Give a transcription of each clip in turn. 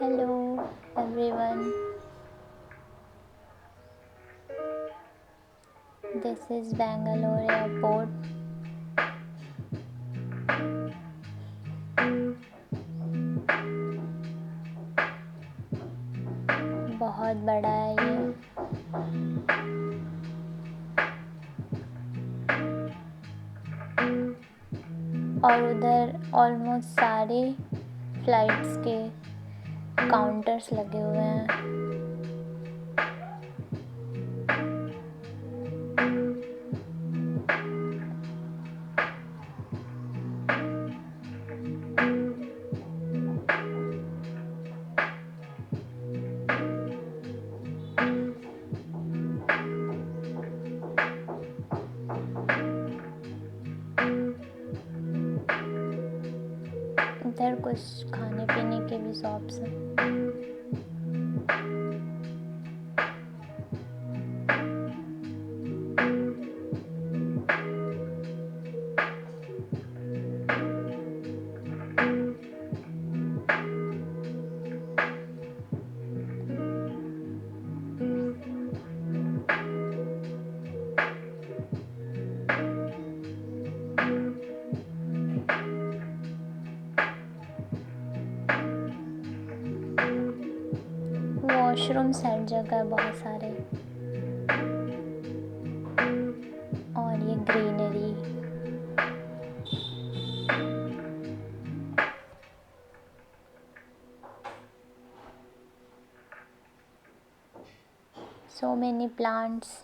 Hello everyone, this is Bangalore Airport. बहुत बड़ा है ये। और उधर ऑलमोस्ट सारे फ्लाइट्स के काउंटर्स लगे हुए हैं। इधर कुछ खाने पीने के भी शॉप्स हैं। वॉशरूम्स हर जगह है, बहुत सारे। और ये greenery. So many plants.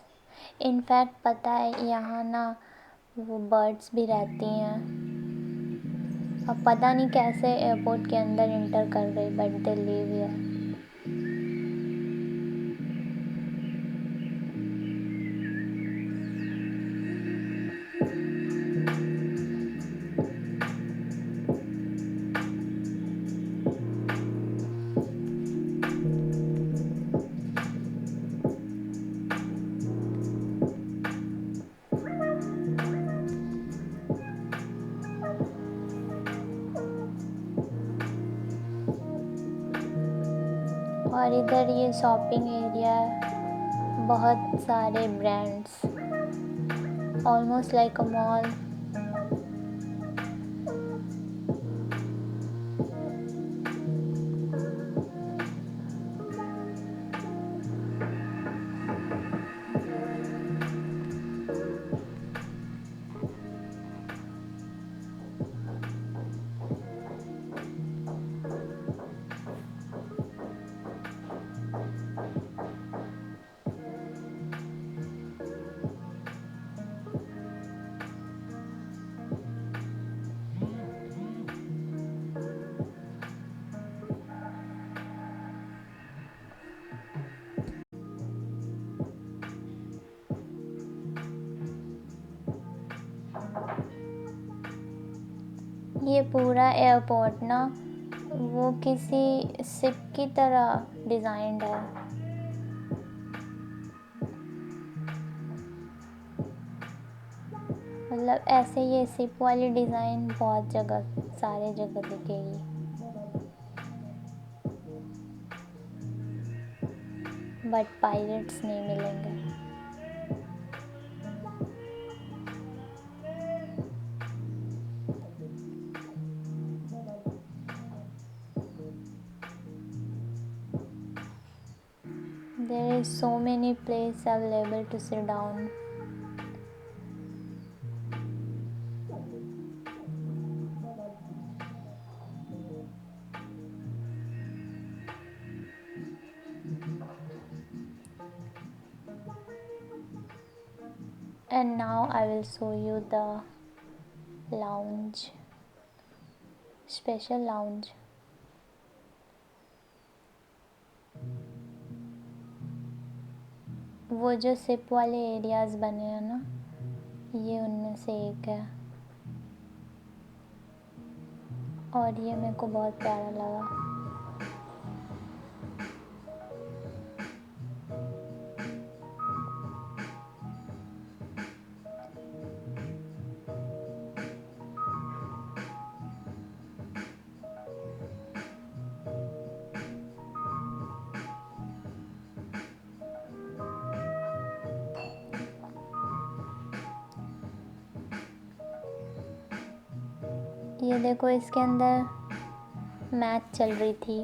In fact पता है यहाँ ना वो बर्ड्स भी रहती हैं। अब पता नहीं कैसे एयरपोर्ट के अंदर इंटर कर गई, बट दे लिव हियर। और इधर ये शॉपिंग एरिया है, बहुत सारे ब्रांड्स, ऑलमोस्ट लाइक अ मॉल। ये पूरा एयरपोर्ट ना वो किसी शिप की तरह डिज़ाइंड है। मतलब ऐसे ये शिप वाली डिज़ाइन बहुत जगह, सारे जगह दिखेगी। बट पायलट्स नहीं मिलेंगे। There is so many places available to sit down. And now I will show you the lounge, special lounge. वो जो सिप वाले एरियाज़ बने हैं ना, ये उनमें से एक है। और ये मेरे को बहुत प्यारा लगा। ये देखो, इसके अंदर मैच चल रही थी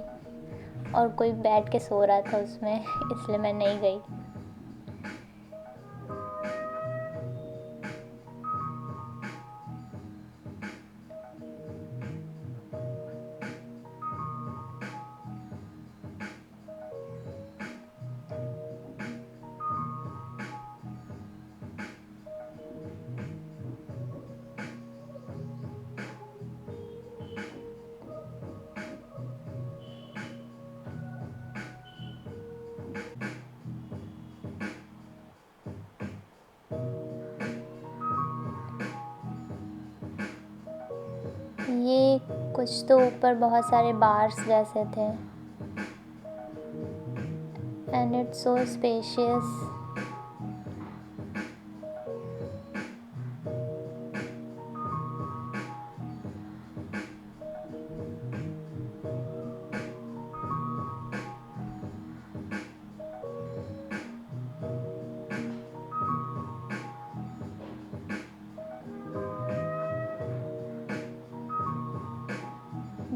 और कोई बैठ के सो रहा था उसमें, इसलिए मैं नहीं गई। ये कुछ तो ऊपर बहुत सारे बार्स जैसे थे, एंड इट्स सो स्पेशियस।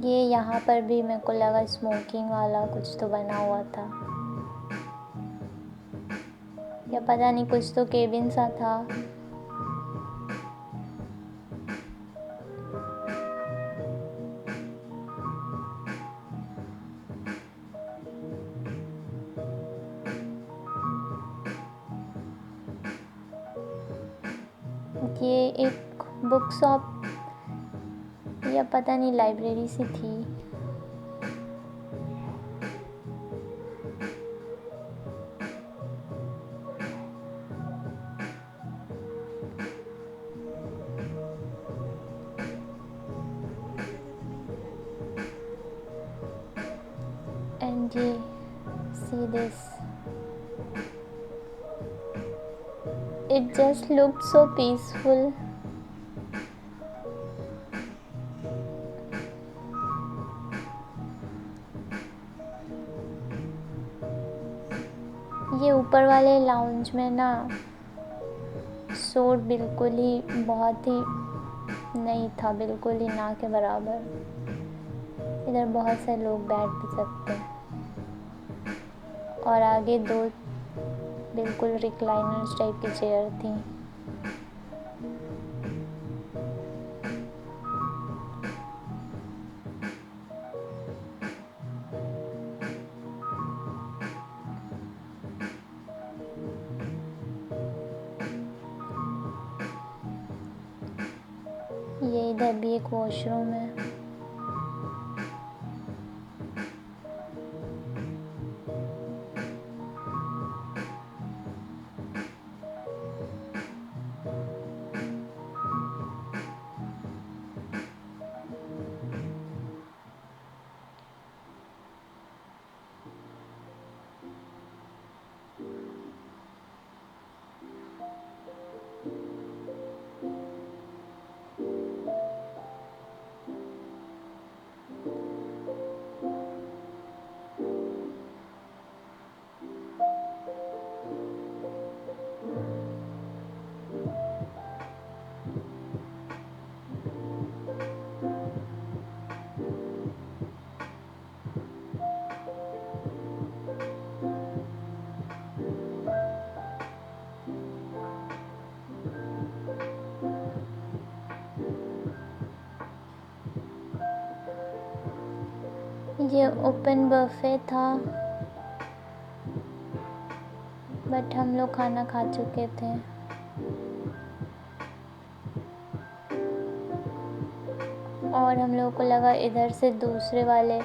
ये यहाँ पर भी मेरे को लगा स्मोकिंग वाला कुछ तो बना हुआ था, या पता नहीं, कुछ तो केबिन सा था। ये एक बुक शॉप या पता नहीं लाइब्रेरी सी थी। एंड ये see this, it just looked so peaceful. ये ऊपर वाले लाउंज में ना शोर बिल्कुल ही बहुत ही नहीं था, बिल्कुल ही ना के बराबर। इधर बहुत से लोग बैठ भी सकते हैं, और आगे दो बिल्कुल रिक्लाइनर्स टाइप की चेयर थी। ये इधर भी एक वॉशरूम है। ये ओपन बफे था, बट हम लोग खाना खा चुके थे। और हम लोगों को लगा इधर से दूसरे वाले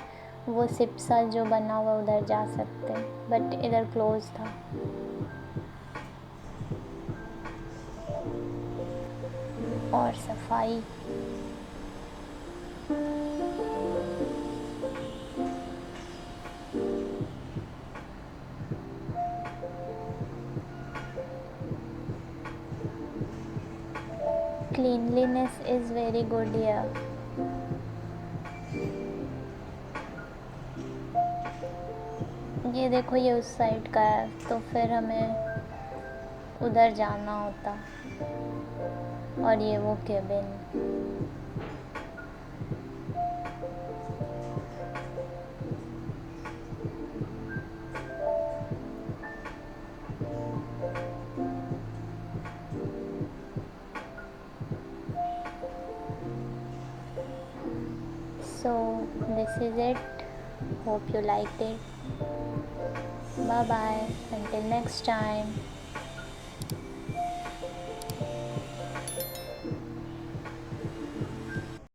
वो सिप्सा जो बना हुआ उधर जा सकते हैं, बट इधर क्लोज था। और सफाई, cleanliness is very good here. ये देखो, ये उस साइड का है, तो फिर हमें उधर जाना होता। और ये वो cabin, this is it. Hope you liked it. Bye bye. Until next time.